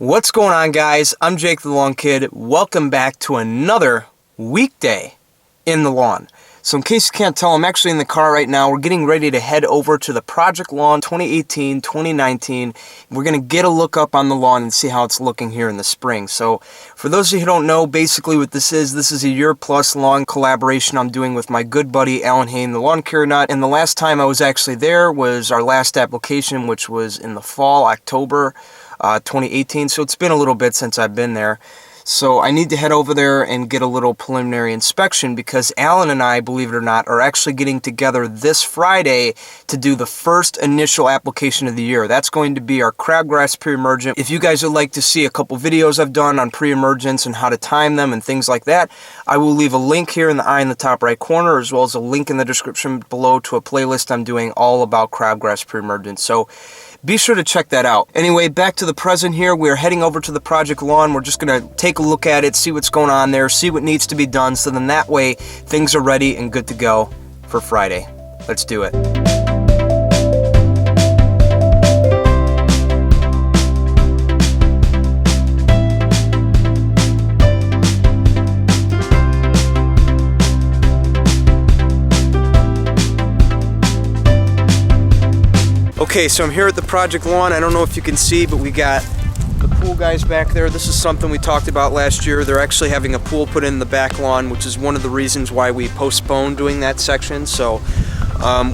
What's going on, guys? I'm Jake the Lawn Kid. Welcome back to another weekday in the lawn. So in case you can't tell, I'm actually in the car right now. We're getting ready to head over to the Project Lawn 2018-2019. We're going to get a look up on the lawn and see how it's looking here in the spring. So for those of you who don't know, basically what this is a year-plus lawn collaboration I'm doing with my good buddy Alan Hain, the Lawn Care Nut. And the last time I was actually there was our last application, which was in the fall, October 2018, so it's been a little bit since I've been there. So I need to head over there and get a little preliminary inspection because Alan and I, believe it or not, are actually getting together this Friday to do the first initial application of the year. That's going to be our crabgrass pre-emergent. If you guys would like to see a couple videos I've done on pre-emergents and how to time them and things like that, I will leave a link here in the eye in the top right corner, as well as a link in the description below to a playlist I'm doing all about crabgrass pre-emergents. So be sure to check that out. Anyway, back to the present here. We're heading over to the Project Lawn. We're just going to take a look at it, see what's going on there, see what needs to be done, so then that way things are ready and good to go for Friday. Let's do it. Okay, so I'm here at the Project Lawn. I don't know if you can see, but we got the pool guys back there. This is something we talked about last year. They're actually having a pool put in the back lawn, which is one of the reasons why we postponed doing that section. So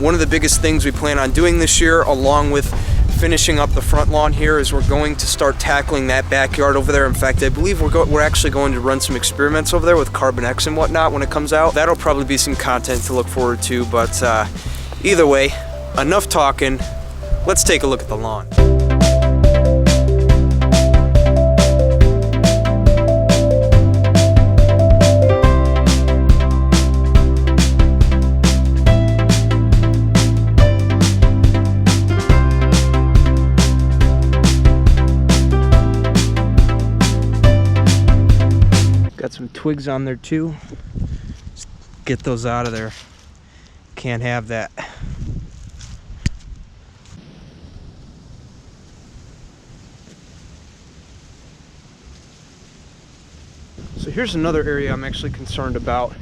one of the biggest things we plan on doing this year, along with finishing up the front lawn here, is we're going to start tackling that backyard over there. In fact, I believe we're actually going to run some experiments over there with Carbon X and whatnot when it comes out. That'll probably be some content to look forward to, but either way, enough talking. Let's take a look at the lawn. Got some twigs on there too. Just get those out of there. Can't have that. So here's another area I'm actually concerned about,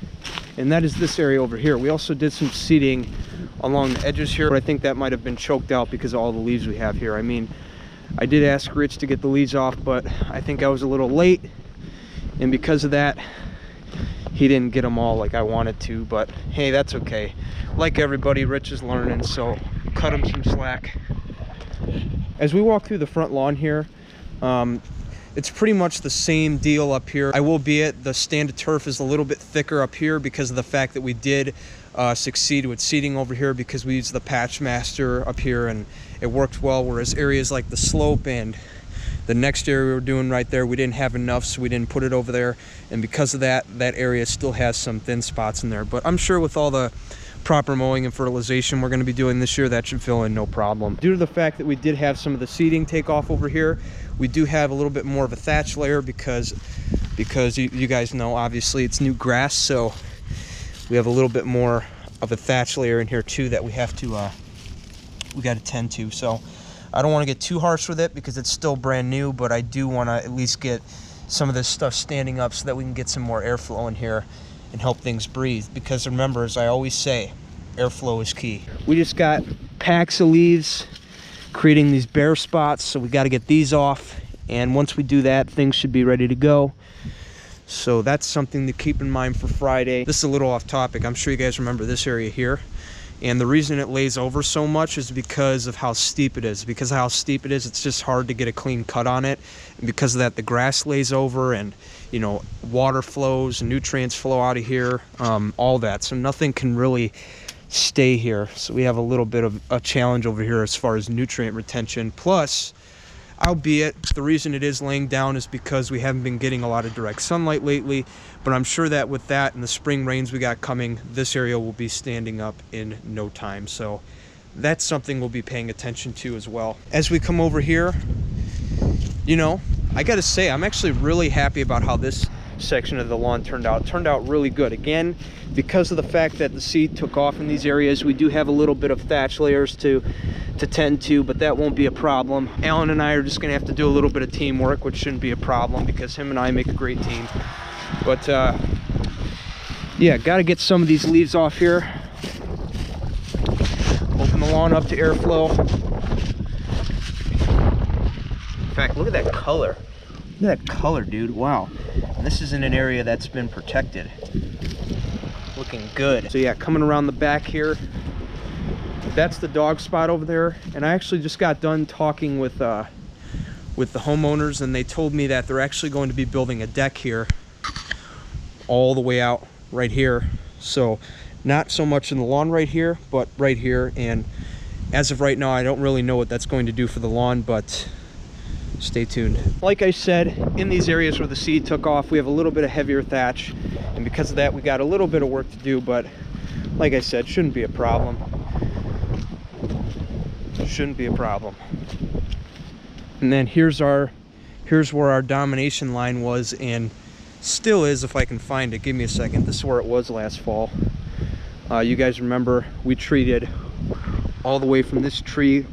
and that is this area over here. We also did some seeding along the edges here, but I think that might have been choked out because of all the leaves we have here. I mean, I did ask Rich to get the leaves off, but I think I was a little late, and because of that, he didn't get them all like I wanted to, but hey, that's okay. Like everybody, Rich is learning, so cut him some slack. As we walk through the front lawn here, it's pretty much the same deal up here. I will be it, the stand of turf is a little bit thicker up here because of the fact that we did succeed with seeding over here because we used the Patch Master up here and it worked well, whereas areas like the slope and the next area we were doing right there, we didn't have enough, so we didn't put it over there, and because of that, that area still has some thin spots in there. But I'm sure with all the proper mowing and fertilization we're going to be doing this year, that should fill in no problem. Due to the fact that we did have some of the seeding take off over here, we do have a little bit more of a thatch layer because you guys know, obviously it's new grass, so we have a little bit more of a thatch layer in here too that we have to we got to tend to. So I don't want to get too harsh with it because it's still brand new, but I do want to at least get some of this stuff standing up so that we can get some more airflow in here and help things breathe, because remember, as I always say, airflow is key. We just got packs of leaves creating these bare spots, so we got to get these off, and once we do that, things should be ready to go. So that's something to keep in mind for Friday. This is a little off topic. I'm sure you guys remember this area here, and the reason it lays over so much is because of how steep it is. Because of how steep it is, it's just hard to get a clean cut on it, and because of that, the grass lays over, and you know, water flows, nutrients flow out of here, all that, so nothing can really stay here. So we have a little bit of a challenge over here as far as nutrient retention. Plus, albeit the reason it is laying down is because we haven't been getting a lot of direct sunlight lately, but I'm sure that with that and the spring rains we got coming, this area will be standing up in no time. So that's something we'll be paying attention to as well. As we come over here, you know, I gotta say, I'm actually really happy about how this section of the lawn turned out. It turned out really good. Again, because of the fact that the seed took off in these areas, we do have a little bit of thatch layers to to tend to, but that won't be a problem. Alan and I are just gonna have to do a little bit of teamwork, which shouldn't be a problem because him and I make a great team. But yeah, gotta get some of these leaves off here. Open the lawn up to airflow. In fact, look at that color. Look at that color, dude. Wow. And this is in an area that's been protected. Looking good. So yeah, coming around the back here, that's the dog spot over there. And I actually just got done talking with the homeowners, and they told me that they're actually going to be building a deck here all the way out right here. So not so much in the lawn right here, but right here. And as of right now, I don't really know what that's going to do for the lawn, but stay tuned. Like I said, in these areas where the seed took off, we have a little bit of heavier thatch, and because of that, we got a little bit of work to do, but like I said, shouldn't be a problem. Shouldn't be a problem. And then here's where our domination line was, and still is, if I can find it. Give me a second. This is where it was last fall. You guys remember we treated all the way from this tree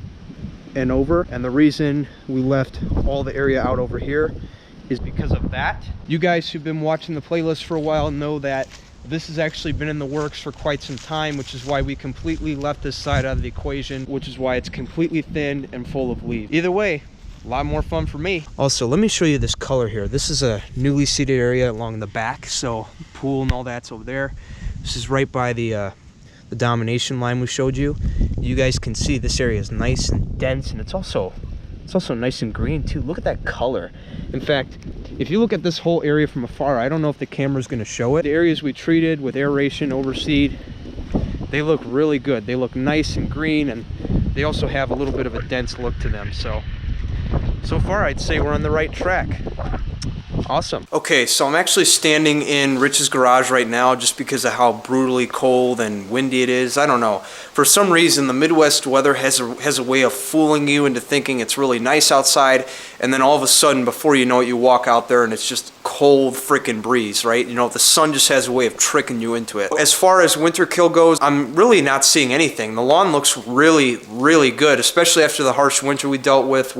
and over, and the reason we left all the area out over here is because of that. You guys who've been watching the playlist for a while know that this has actually been in the works for quite some time, which is why we completely left this side out of the equation, which is why it's completely thin and full of leaves. Either way, a lot more fun for me. Also, let me show you this color here. This is a newly seeded area along the back, so pool and all that's over there. This is right by the domination line we showed you. You guys can see this area is nice and dense, and it's also nice and green too. Look at that color. In fact, if you look at this whole area from afar, I don't know if the camera's going to show it. The areas we treated with aeration, overseed, they look really good. They look nice and green, and they also have a little bit of a dense look to them. So far I'd say we're on the right track. Awesome. Okay, so I'm actually standing in Rich's garage right now just because of how brutally cold and windy it is. I don't know. For some reason, the Midwest weather has a way of fooling you into thinking it's really nice outside, and then all of a sudden, before you know it, you walk out there and it's just cold freaking breeze, right? You know, the sun just has a way of tricking you into it. As far as winter kill goes, I'm really not seeing anything. The lawn looks really, really good, especially after the harsh winter we dealt with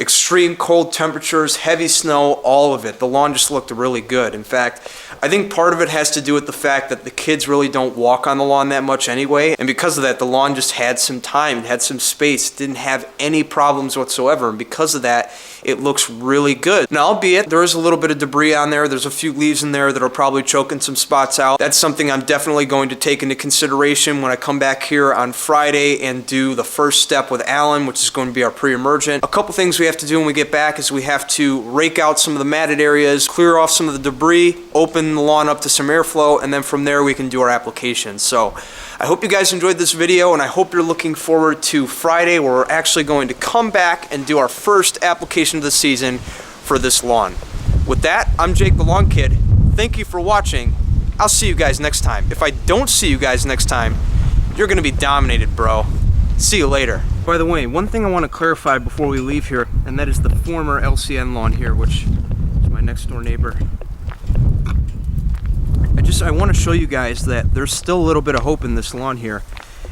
extreme cold temperatures, heavy snow, all of it. The lawn just looked really good. In fact, I think part of it has to do with the fact that the kids really don't walk on the lawn that much anyway, and because of that, the lawn just had some time, it had some space, didn't have any problems whatsoever, and because of that, it looks really good. Now, albeit there is a little bit of debris on there, there's a few leaves in there that are probably choking some spots out. That's something I'm definitely going to take into consideration when I come back here on Friday and do the first step with Alan, which is going to be our pre-emergent. A couple things we have to do when we get back is we have to rake out some of the matted areas, clear off some of the debris, open the lawn up to some airflow, and then from there we can do our application. So I hope you guys enjoyed this video, and I hope you're looking forward to Friday where we're actually going to come back and do our first application of the season for this lawn. With that, I'm Jake the Lawn Kid. Thank you for watching. I'll see you guys next time. If I don't see you guys next time, you're gonna be dominated, bro. See you later. By the way, one thing I want to clarify before we leave here, and that is the former LCN lawn here, which is my next door neighbor. I want to show you guys that there's still a little bit of hope in this lawn here.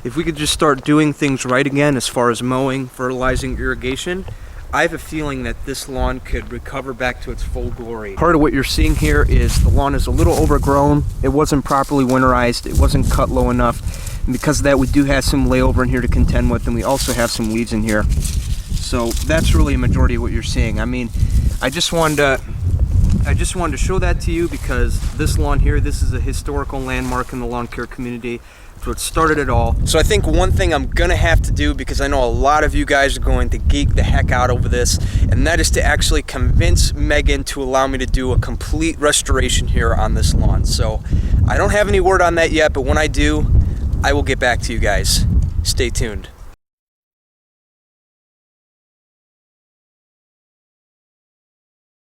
If we could just start doing things right again as far as mowing, fertilizing, irrigation, I have a feeling that this lawn could recover back to its full glory. Part of what you're seeing here is the lawn is a little overgrown. It wasn't properly winterized. It wasn't cut low enough. And because of that, we do have some layover in here to contend with, and we also have some weeds in here. So that's really a majority of what you're seeing. I mean, I just wanted to show that to you because this lawn here, this is a historical landmark in the lawn care community. It's what started it all. So I think one thing I'm gonna have to do, because I know a lot of you guys are going to geek the heck out over this, and that is to actually convince Megan to allow me to do a complete restoration here on this lawn. So I don't have any word on that yet, but when I do, I will get back to you guys. Stay tuned.